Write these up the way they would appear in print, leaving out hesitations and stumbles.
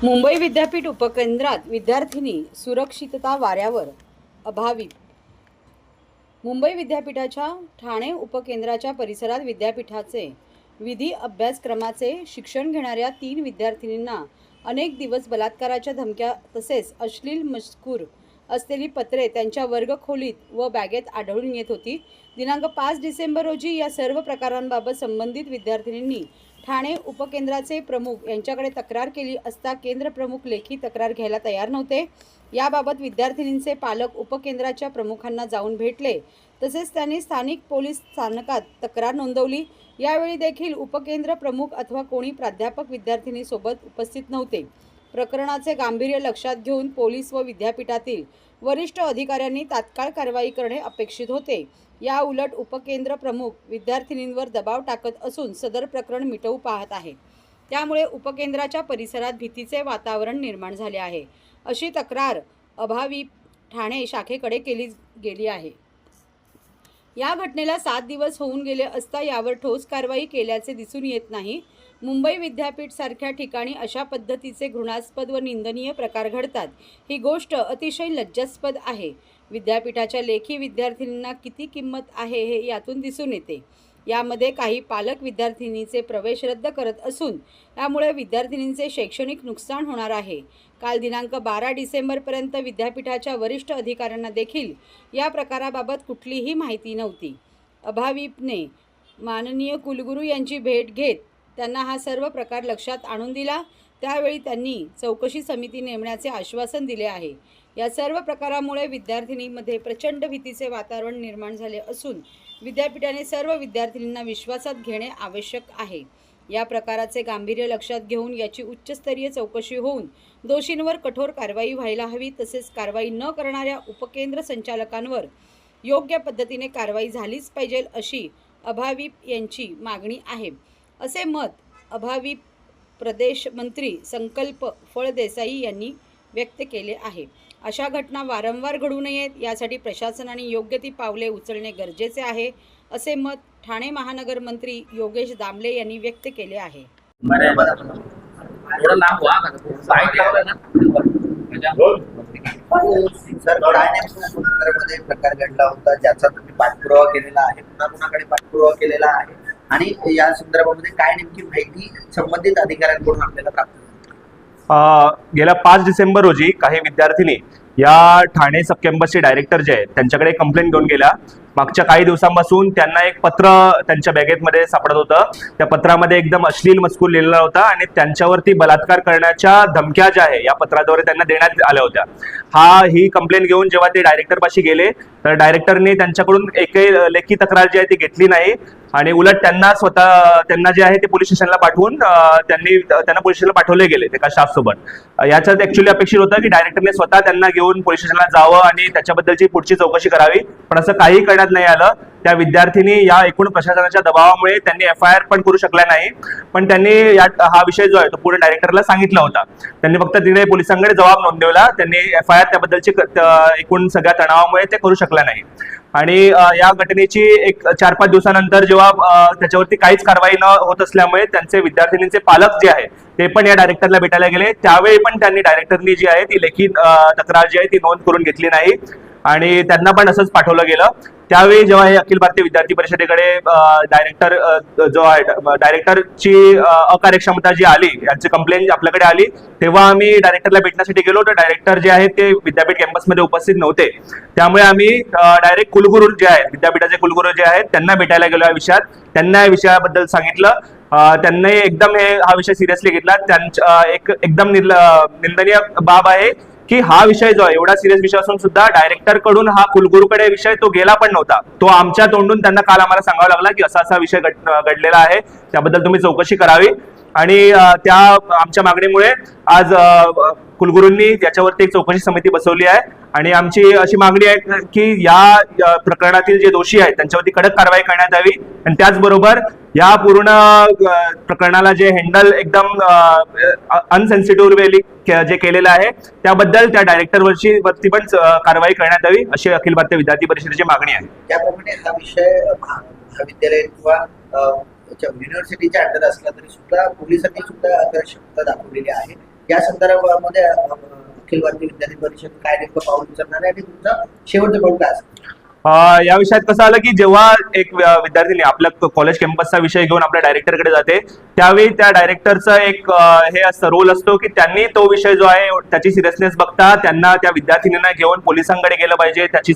मुंबई विद्यापीठ उपकेंद्रात विद्यार्थिनी सुरक्षितता वाऱ्यावर अभावी। मुंबई विद्यापीठाच्या ठाणे उपकेंद्राच्या परिसरात विद्यापीठाचे विधी अभ्यासक्रमाचे शिक्षण घेणाऱ्या 3 विद्यार्थिनींना अनेक दिवस बलात्काराच्या धमक्या तसेच अश्लील मजकूर असलेली पत्रे त्यांच्या वर्गखोलीत व बॅगेत आढळून येत होती। दिनांक 5 डिसेंबर रोजी या सर्व प्रकारांबाबत संबंधित विद्यार्थिनींनी ठाणे उपकेंद्राचे प्रमुख यांच्याकडे तक्रार केली असता केंद्र प्रमुख लेखी तक्रार घ्यायला तयार नव्हते। याबाबत विद्यार्थिनींचे पालक उपकेंद्राच्या प्रमुखांना जाऊन भेटले तसेच त्यांनी स्थानिक पोलीस स्थानकात तक्रार नोंदवली। यावेळी देखील उपकेंद्र प्रमुख अथवा कोणी प्राध्यापक विद्यार्थिनीसोबत उपस्थित नव्हते। प्रकरणाचे गांभीर्य लक्षात घेऊन पोलीस व विद्यापीठातील वरिष्ठ अधिकाऱ्यांनी तात्काळ कारवाई करणे अपेक्षित होते। या उलट उपकेंद्र प्रमुख विद्यार्थिनींवर दबाव टाकत असून सदर प्रकरण मिटवू पाहत आहे। त्यामुळे उपकेंद्राच्या परिसरात भीतीचे वातावरण निर्माण झाले आहे, अशी तक्रार अभावी ठाणे शाखेकडे केली गेली आहे। या घटनेला 7 दिवस होऊन गेले असता यावर ठोस कारवाई केल्याचे दिसून येत नाही। मुंबई विद्यापीठ सारख्या ठिकाणी अशा पद्धतीचे घृणास्पद व निंदनीय प्रकार घडतात, ही गोष्ट अतिशय लज्जास्पद आहे। विद्यापीठाच्या लेखी विद्यार्थिनींना किती किंमत आहे हे यातून दिसून येते। यामध्ये काही पालक विद्यार्थिनीचे प्रवेश रद्द करत असून यामुळे विद्यार्थिनींचे शैक्षणिक नुकसान होणार आहे। काल दिनांक 12 डिसेंबरपर्यंत विद्यापीठाच्या वरिष्ठ अधिकाऱ्यांना देखील या प्रकाराबाबत कुठलीही माहिती नव्हती। अभावीपने माननीय कुलगुरू यांची भेट घेत त्यांना हा सर्व प्रकार लक्षात आणून दिला। त्यावेळी त्यांनी चौकशी समिती नेमण्याचे आश्वासन दिले आहे। या सर्व प्रकारामुळे विद्यार्थिनींमध्ये प्रचंड भीतीचे वातावरण निर्माण झाले असून विद्यापीठाने सर्व विद्यार्थिनींना विश्वासात घेणे आवश्यक आहे। या प्रकाराचे गांभीर्य लक्षात घेऊन याची उच्चस्तरीय चौकशी होऊन दोषींवर कठोर कारवाई व्हायला हवी तसेच कारवाई न करणाऱ्या उपकेंद्र संचालकांवर योग्य पद्धतीने कारवाई झालीच पाहिजे, अशी अभावीप यांची मागणी आहे, असे मत अभावीप प्रदेश मंत्री संकल्प फळदेसाई यांनी व्यक्त केले आहे। अशा घटना वारंवार घडू नयेत यासाठी प्रशासनाने योग्य ती पावले उचलणे गरजेचे आहे, असे मत ठाणे महानगर मंत्री योगेश दामले यांनी व्यक्त केले आहे। सर, ठाण्यामध्ये प्रकार घडला होता ज्याचा तुम्ही पाठपुरावा केलेला आहे, कुणाकडे पाठपुरावा केलेला आहे आणि या संदर्भामध्ये काय नेमकी माहिती संबंधित अधिकाऱ्यांकडून आपल्याला प्राप्त झाली? गेल्या 5 डिसेंबर रोजी काही विद्यार्थिनी या ठाणे सब कॅम्पसचे डायरेक्टर जे आहेत त्यांच्याकडे कंप्लेंट घेऊन गेल्या। मागच्या काही दिवसांपासून त्यांना एक पत्र त्यांच्या बॅगेमध्ये सापडत होतं। त्या पत्रामध्ये एकदम अश्लील मजकूर लिहिलेला होता आणि त्यांच्यावरती बलात्कार करण्याच्या धमक्या ज्या आहे या पत्राद्वारे त्यांना देण्यात आल्या होत्या। ही कंप्लेंट घेऊन जेव्हा ते डायरेक्टरपाशी गेले तर डायरेक्टरने त्यांच्याकडून एकही लेखी तक्रार जी आहे ती घेतली नाही आणि उलट त्यांना जे आहे ते पोलीस स्टेशनला पाठवून त्यांना पोलीस स्टेशनला पाठवले गेले एका स्टाफ सोबत। याच्यात ऍक्च्युअली अपेक्षित होतं की डायरेक्टरने स्वतः त्यांना घेऊन पोलीस स्टेशनला जावं आणि त्याच्याबद्दलची पुढची चौकशी करावी, पण असं काही करण्यात नाही आलं। त्या विद्यार्थिनी या एकूण प्रशासनाच्या दबावामुळे त्यांनी FIR पण करू शकल्या नाही, पण त्यांनी हा विषय जो आहे तो पूर्ण डायरेक्टरला सांगितला होता। त्यांनी फक्त तिथे पोलिसांकडे जबाब नोंदवला, त्यांनी FIR त्याबद्दलची एकूण सगळ्या तणावामुळे ते करू शकल्या नाही। आणि या घटनेची एक 4-5 दिवसानंतर जेव्हा त्याच्यावरती काहीच कारवाई न होत असल्यामुळे त्यांचे विद्यार्थिनींचे पालक जे आहे ते पण या डायरेक्टरला भेटायला गेले। त्यावेळी पण त्यांनी डायरेक्टरनी जी आहे ती लेखी तक्रार जी आहे ती नोंद करून घेतली नाही आणि त्यांना पण असंच पाठवलं गेलं। त्यावेळी जेव्हा हे अखिल भारतीय विद्यार्थी परिषदेकडे डायरेक्टरची अकार्यक्षमता जी आली, यांची कंप्लेंट आपल्याकडे आली, तेव्हा आम्ही डायरेक्टरला भेटण्यासाठी गेलो तर डायरेक्टर जे आहेत ते विद्यापीठ कॅम्पसमध्ये उपस्थित नव्हते। त्यामुळे आम्ही डायरेक्ट कुलगुरू जे आहेत, विद्यापीठाचे कुलगुरू जे आहेत त्यांना भेटायला गेलो। या विषयात त्यांना या विषयाबद्दल सांगितलं, त्यांनी एकदम हा विषय सिरियसली घेतला। त्यांच्या एकदम निंदनीय बाब आहे की हा विषय जो आहे एवढा सिरियस विषय असून सुद्धा डायरेक्टर कडून हा कुलगुरूकडे विषय तो गेला पण नव्हता। तो आमच्या तोंडून त्यांना काल आम्हाला सांगावं लागला की असा विषय घडलेला आहे, त्याबद्दल तुम्ही चौकशी करावी। आणि त्या आमच्या मागणीमुळे आज कुलगुरूंनी याच्यावरती एक चौकशी समिती बसवली आहे आणि आमची अशी मागणी आहे की या प्रकरणातील जे दोषी आहेत त्यांच्यावरती कडक कारवाई करण्यात यावी आणि त्याचबरोबर या पूर्ण प्रकरणाला जे हँडल एकदम अनसेन्सिटिव्ह वेली जे केलेलं आहे त्याबद्दल त्या डायरेक्टरवरची पण कारवाई करण्यात यावी, अशी अखिल भारतीय विद्यार्थी परिषदेची मागणी आहे। त्याप्रमाणे हा विषय महाविद्यालय किंवा युनिव्हर्सिटीच्या अंडर असला तरी सुद्धा पोलिसांनी सुद्धा आकर्षकता दाखवलेली आहे। या संदर्भामध्ये अखिल भारतीय विद्यार्थी परिषद काय नेमकं पाऊल उचलणार आहे आणि तुमचं शेवटचं पाऊल काय असेल? या विषयात कसं आलं की जेव्हा एक विद्यार्थीने आपल्या कॉलेज कॅम्पसचा विषय घेऊन आपल्या डायरेक्टरकडे जाते, त्यावेळी त्या डायरेक्टरचा एक हे असतं, रोल असतो की त्यांनी तो विषय जो आहे त्याची सिरियसनेस बघता त्यांना त्या विद्यार्थिनींना घेऊन पोलिसांकडे गेलं पाहिजे, त्याची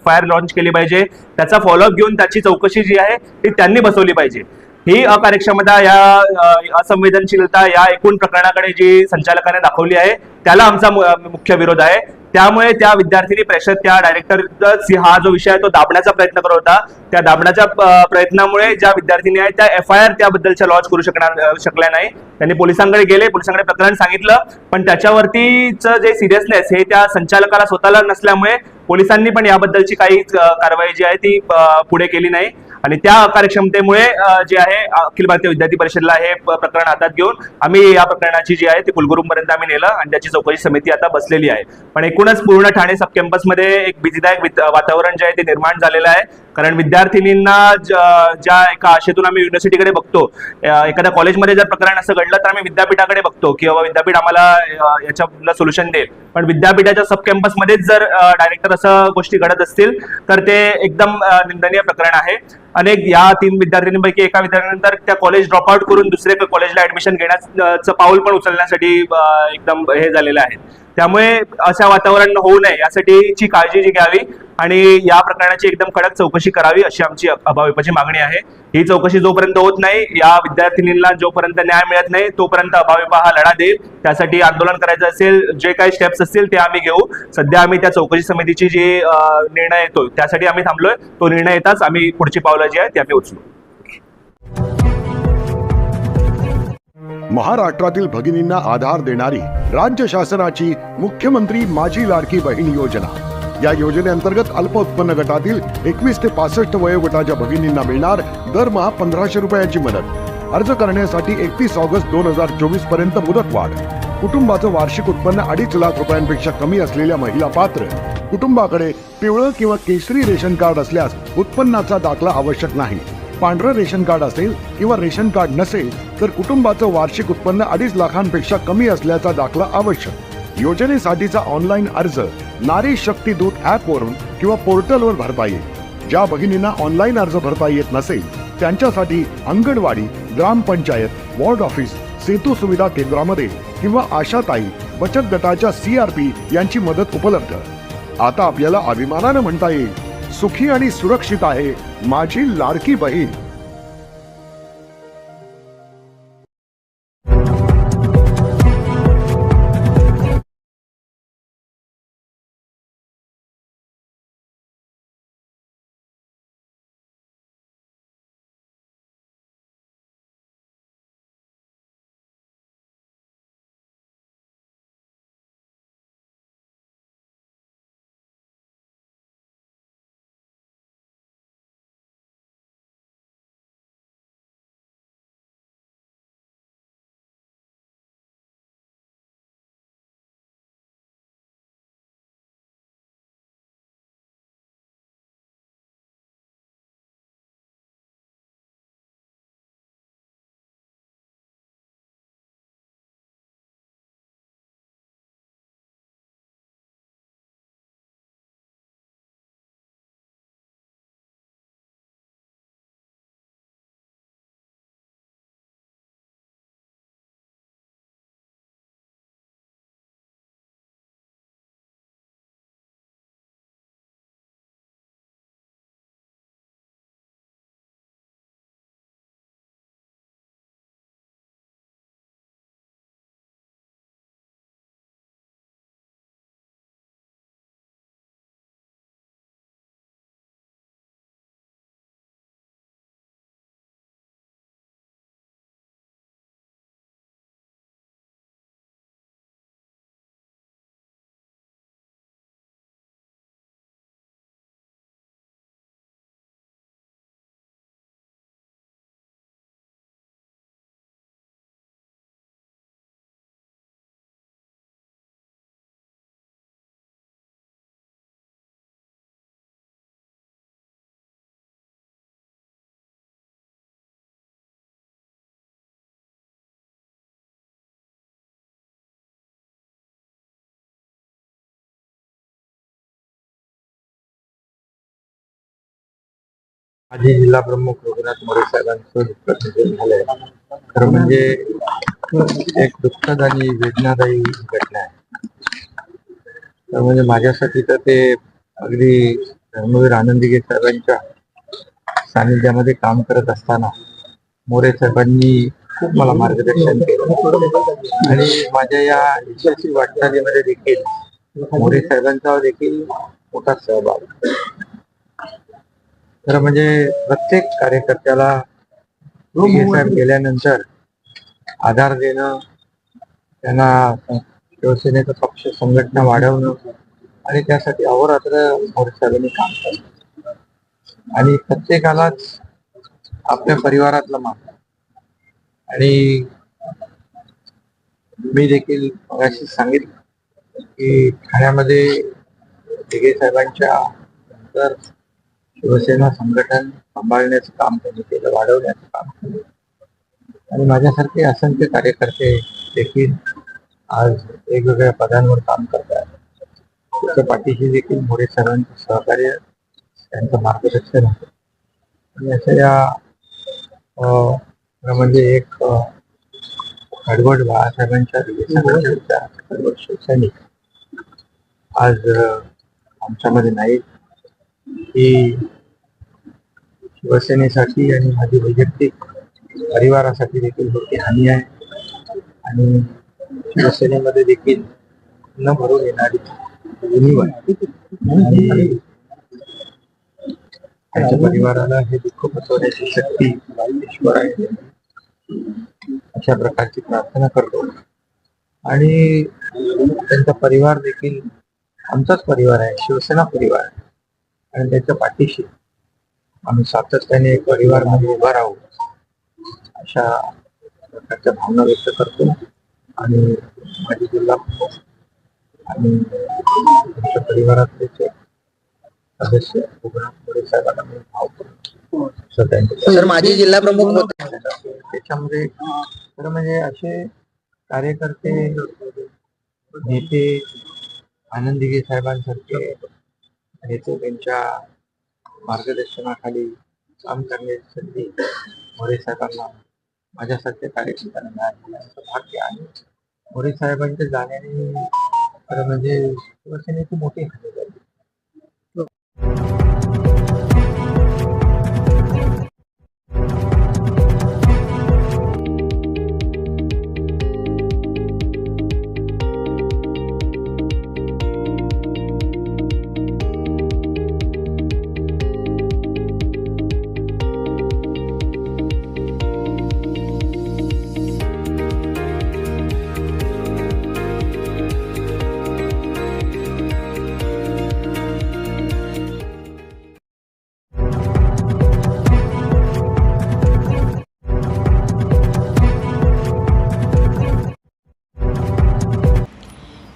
FIR लॉन्च केली पाहिजे, त्याचा फॉलोअप घेऊन त्याची चौकशी जी आहे ती त्यांनी बसवली पाहिजे. ही अकार्यक्षमता, या असंवेदनशीलता या एकूण प्रकरणाकडे जी संचालकाने दाखवली आहे त्याला आमचा मुख्य विरोध आहे. त्यामुळे त्या विद्यार्थिनी प्रेशर त्या डायरेक्टरच हा जो विषय आहे तो दाबण्याचा प्रयत्न करत होता. त्या दाबण्याच्या प्रयत्नामुळे ज्या विद्यार्थिनी आहेत त्या FIR त्याबद्दलच्या लॉन्च करू शकल्या नाही. त्यांनी पोलिसांकडे गेले, पोलिसांकडे प्रकरण सांगितलं, पण त्याच्यावरतीच जे सिरियसनेस हे त्या संचालकाला स्वतःला नसल्यामुळे पोलिसांनी पण याबद्दलची काही कारवाई जी आहे ती पुढे केली नाही. आणि त्या कार्यक्षमतेमुळे जे आहे अखिल भारतीय विद्यार्थी परिषदेला हे प्रकरण हातात घेऊन आम्ही या प्रकरणाची जी आहे ती कुलगुरूंपर्यंत आम्ही नेलं आणि त्याची चौकशी समिती आता बसलेली आहे. पण एकूणच पूर्ण ठाणे सब कॅम्पसमध्ये एक भीतीदायक वातावरण जे आहे ते निर्माण झालेलं आहे. कारण विद्यार्थिनींना ज्या एका आशेतून आम्ही युनिव्हर्सिटीकडे बघतो, एखाद्या कॉलेजमध्ये जर प्रकरण असं घडलं तर आम्ही विद्यापीठाकडे बघतो की बाबा विद्यापीठ आम्हाला याच्याला सोल्युशन देईल. पण विद्यापीठाच्या सब कॅम्पसमध्येच जर डायरेक्टर असं गोष्टी घडत असतील तर ते एकदम निंदनीय प्रकरण आहे. अनेक या 3 विद्यार्थिनींपैकी एका विद्यार्थ्यानंतर त्या कॉलेज ड्रॉपआउट करून दुसरे कॉलेजला ऍडमिशन घेण्याचं पाऊल पण उचलण्यासाठी एकदम हे झालेलं आहे. त्यामुळे असं वातावरण होऊ नये यासाठीची काळजी जी घ्यावी आणि या प्रकरणाची एकदम कडक चौकशी करावी अशी आमची अभाविपची मागणी आहे. ही चौकशी जोपर्यंत होत नाही, या विद्यार्थिनींना जोपर्यंत न्याय मिळत नाही तोपर्यंत अभाविपा हा लढा देईल. त्यासाठी आंदोलन करायचं असेल, जे काही स्टेप्स असतील ते आम्ही घेऊ. सध्या आम्ही त्या चौकशी समितीची जी निर्णय येतो त्यासाठी आम्ही थांबलोय. तो निर्णय येताच आम्ही पुढची पावलं जी आहेत ती आम्ही उचलू. महाराष्ट्रातील भगिनींना आधार देणारी राज्य शासनाची मुख्यमंत्री माझी लाडकी बहीण योजना. या योजनेअंतर्गत अल्प उत्पन्न गटातील 21 ते 65 वयोगटाच्या भगिनींना मिळणार दरमहा 1500 रुपयांची मदत. अर्ज करण्यासाठी 31 ऑगस्ट 2024 पर्यंत मुदतवाढ. कुटुंबाचं वार्षिक उत्पन्न 2.5 लाख रुपयांपेक्षा कमी असलेल्या महिला पात्र. कुटुंबाकडे पिवळं किंवा केशरी रेशन कार्ड असल्यास उत्पन्नाचा दाखला आवश्यक नाही. पांढरं रेशन कार्ड असेल किंवा रेशन कार्ड नसेल तर कुटुंबाचं वार्षिक उत्पन्न 2.5 लाखांपेक्षा कमी असल्याचा दाखला आवश्यक. योजनेसाठीचा ऑनलाईन अर्ज नारी शक्ती दूत ॲपवरून किंवा पोर्टलवर भरता येईल. ज्या भगिनींना ऑनलाईन अर्ज भरता येत नसेल त्यांच्यासाठी अंगणवाडी, ग्रामपंचायत, वॉर्ड ऑफिस, सेतू सुविधा केंद्रामध्ये किंवा आशाताई बचत गटाच्या CRP यांची मदत उपलब्ध. आता आपल्याला अभिमानानं म्हणता येईल, सुखी आणि सुरक्षित आहे माझी लाडकी बहीण. माजी जिल्हा प्रमुख रघुनाथ मोरे साहेबांचं दुःखद निधन झालंय. खरं म्हणजे एक दुःखद आणि वेदनादायी घटना आहे. तर म्हणजे माझ्यासाठी तर ते अगदी धर्मवीर आनंदीगे साहेबांच्या सानिध्यामध्ये काम करत असताना मोरे साहेबांनी खूप मला मार्गदर्शन केलं आणि माझ्या या यशस्वी वाटचालीमध्ये देखील मोरे साहेबांचा देखील मोठा सहभाग. खरं म्हणजे प्रत्येक कार्यकर्त्याला साहेब गेल्यानंतर आधार देणं, त्यांना शिवसेनेचा पक्ष संघटना वाढवणं आणि त्यासाठी अहोरात्र मोरे साहेबांनी काम केलं आणि प्रत्येकालाच आपल्या परिवारातलं मान. आणि मी देखील मगाशी सांगितलं की ठाण्यामध्ये दिघे साहेबांच्या नंतर शिवसेना संघटन सांभाळण्याचं काम त्यांनी केलं, वाढवण्याचं काम केलं आणि माझ्यासारखे असंख्य कार्यकर्ते देखील आज वेगवेगळ्या पदांवर काम करतात. त्याच्या पाठीशी देखील मोरे साहेबांचं सहकार्य, त्यांचं मार्गदर्शन होतं आणि अशा या म्हणजे एक कडवट बाळासाहेबांच्या कडवट शिवसैनिक आज आमच्यामध्ये नाहीत. ही शिवसेनेसाठी आणि माझी वैयक्तिक परिवारासाठी देखील मोठी हानी आहे आणि शिवसेनेमध्ये देखील न भरून येणारी उणीव आहे आणि त्यांच्या परिवाराला हे दुःख पचवण्याची शक्ती ईश्वर आहे अशा प्रकारची प्रार्थना करतो. आणि त्यांचा परिवार देखील आमचाच परिवार आहे, शिवसेना परिवार आहे आणि त्याच्या पाठीशी आम्ही सातत्याने परिवार मध्ये उभा राहू अशा प्रकारच्या भावना व्यक्त करतो. आणि माझी जिल्हा प्रमुख आणि त्यांच्या परिवारातले सदस्य रघुनाथ मोरे साहेबांना मी भाव करतो. सर माजी जिल्हा प्रमुख होते. त्याच्यामध्ये खरं म्हणजे असे कार्यकर्ते, नेते, आनंद दिघे साहेबांसारखे नेते त्यांच्या मार्गदर्शनाखाली काम करण्याची संधी मोरे साहेबांना माझ्यासारख्या कार्यकर्त्यांना मिळाल्याचं भाग्य आहे. मोरे साहेबांच्या जाण्याने खरं म्हणजे शिवसेनेची मोठी हानी झाली.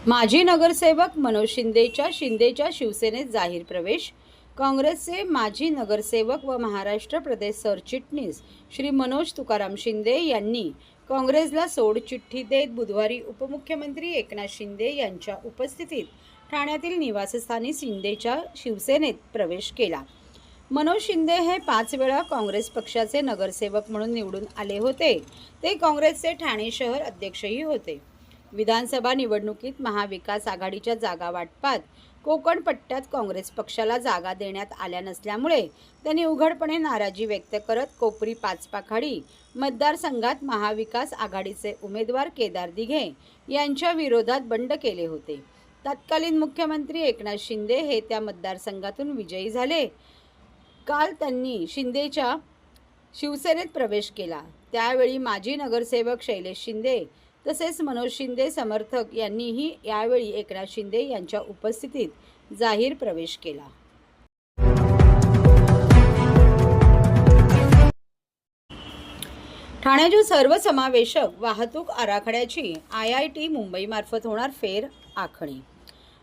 माजी नगरसेवक मनोज शिंदेच्या शिवसेनेत जाहीर प्रवेश. काँग्रेसचे माजी नगरसेवक व महाराष्ट्र प्रदेश सरचिटणीस श्री मनोज तुकाराम शिंदे यांनी काँग्रेसला सोडचिठ्ठी देत बुधवारी उपमुख्यमंत्री एकनाथ शिंदे यांच्या उपस्थितीत ठाण्यातील निवासस्थानी शिंदेच्या शिवसेनेत प्रवेश केला. मनोज शिंदे हे 5 वेळा काँग्रेस पक्षाचे नगरसेवक म्हणून निवडून आले होते. ते काँग्रेसचे ठाणे शहर अध्यक्षही होते. विधानसभा निवडणुकीत महाविकास आघाडीच्या जागा वाटपात कोकण पट्ट्यात काँग्रेस पक्षाला जागा देण्यात आल्या नसल्यामुळे त्यांनी उघडपणे नाराजी व्यक्त करत कोपरी पाचपाखाडी मतदारसंघात महाविकास आघाडीचे उमेदवार केदार दिघे यांच्या विरोधात बंड केले होते. तत्कालीन मुख्यमंत्री एकनाथ शिंदे हे त्या मतदारसंघातून विजयी झाले. काल त्यांनी शिंदेच्या शिवसेनेत प्रवेश केला. त्यावेळी माजी नगरसेवक शैलेश शिंदे तसेच मनोज शिंदे समर्थक यांनीही यावेळी एकनाथ शिंदे यांच्या उपस्थितीत जाहीर प्रवेश केला. ठाण्याच्या सर्वसमावेशक वाहतूक आराखड्याची IIT मुंबईमार्फत होणार फेर आखणी.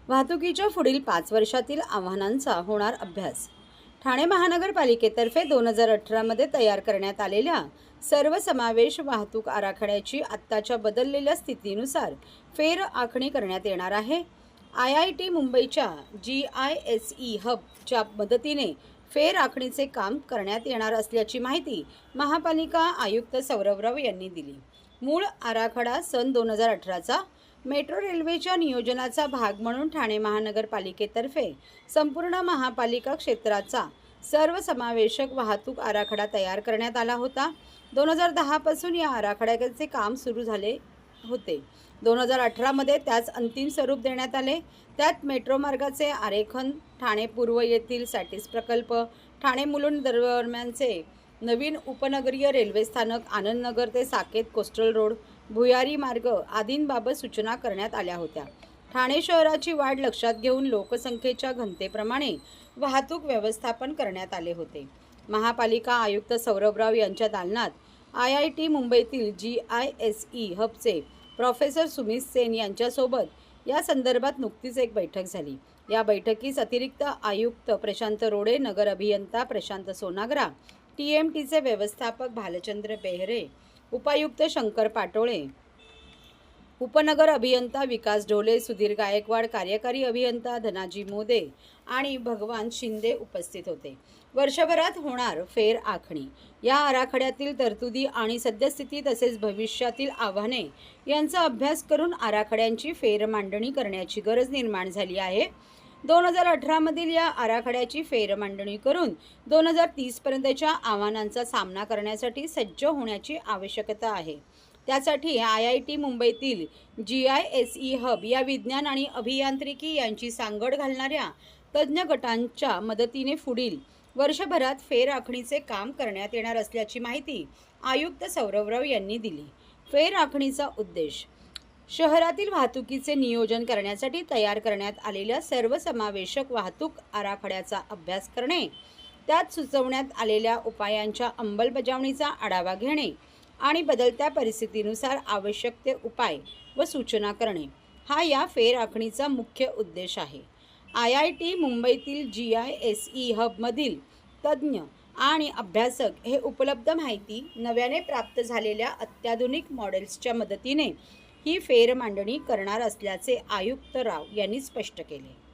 वाहतुकीच्या पुढील 5 वर्षातील आव्हानांचा होणार अभ्यास. ठाणे महानगरपालिकेतर्फे 2018 मध्ये तयार करण्यात आलेल्या सर्वसमावेश वाहतूक आराखड्याची आत्ताच्या बदललेल्या स्थितीनुसार फेर आखणी करण्यात येणार आहे. IIT मुंबईच्या GISE हबच्या मदतीने फेर आखणीचे काम करण्यात येणार असल्याची माहिती महापालिका आयुक्त सौरभ राव यांनी दिली. मूळ आराखडा सन 2018चा मेट्रो रेल्वेच्या नियोजनाचा भाग म्हणून ठाणे महानगरपालिकेतर्फे संपूर्ण महापालिका क्षेत्राचा सर्वसमावेशक वाहतूक आराखडा तयार करण्यात आला होता. 2010 पासून या आराखड्याचे काम सुरू झाले होते. 2018 मध्ये त्यास अंतिम स्वरूप देण्यात आले. त्यात मेट्रो मार्गाचे आरेखन, ठाणे पूर्व येथील सॅटिस प्रकल्प, ठाणे मुलुंड दरम्यानचे नवीन उपनगरीय रेल्वे स्थानक, आनंदनगर ते साकेत कोस्टल रोड, भुयारी मार्ग आदींबाबत सूचना करण्यात आल्या होत्या. ठाणे शहराची वाढ लक्षात घेऊन लोकसंख्येच्या घनतेप्रमाणे वाहतूक व्यवस्थापन करण्यात आले होते. महापालिका आयुक्त सौरभ राव यांच्या दालनात IIT मुंबईतील GISE हबचे प्रोफेसर सुमित सेन यांच्यासोबत या संदर्भात नुकतीच एक बैठक झाली. या बैठकीस अतिरिक्त आयुक्त प्रशांत रोडे, नगर अभियंता प्रशांत सोनाग्रा, TMTचे व्यवस्थापक भालचंद्र बेहरे, उपायुक्त शंकर पाटोळे, उपनगर अभियंता विकास ढोले, सुधीर गायकवाड, कार्यकारी अभियंता धनाजी मोदे आणि भगवान शिंदे उपस्थित होते. वर्षभरात होणार फेर आखणी, या आराखड्यातील तरतुदी आणि सद्यस्थिती तसेच भविष्यातील आव्हाने यांचा अभ्यास करून आराखड्यांची फेर मांडणी करण्याची गरज निर्माण झाली आहे. 2018 मधील या आराखड्याची फेरमांडणी करून 2030 पर्यंतच्या आव्हानांचा सामना करण्यासाठी सज्ज होण्याची आवश्यकता आहे. त्यासाठी IIT मुंबईतील GISE हब या विज्ञान आणि अभियांत्रिकी यांची सांगड घालणाऱ्या तज्ज्ञ गटांच्या मदतीने पुढील वर्षभरात फेर आखणीचे काम करण्यात येणार असल्याची माहिती आयुक्त सौरभ राव यांनी दिली. फेर आखणीचा उद्देश शहरातील वाहतुकीचे नियोजन करण्यासाठी तयार करण्यात आलेल्या सर्वसमावेशक वाहतूक आराखड्याचा अभ्यास करणे, त्यात सुचवण्यात आलेल्या उपायांच्या अंमलबजावणीचा आढावा घेणे आणि बदलत्या परिस्थितीनुसार आवश्यक ते उपाय व सूचना करणे हा या फेर आखणीचा मुख्य उद्देश आहे. IIT मुंबईतील GISE हबमधील तज्ज्ञ आणि अभ्यासक हे उपलब्ध माहिती, नव्याने प्राप्त झालेल्या अत्याधुनिक मॉडेल्सच्या मदतीने ही फेर मांडणी करणार असल्याचे आयुक्त राव यांनी स्पष्ट केले.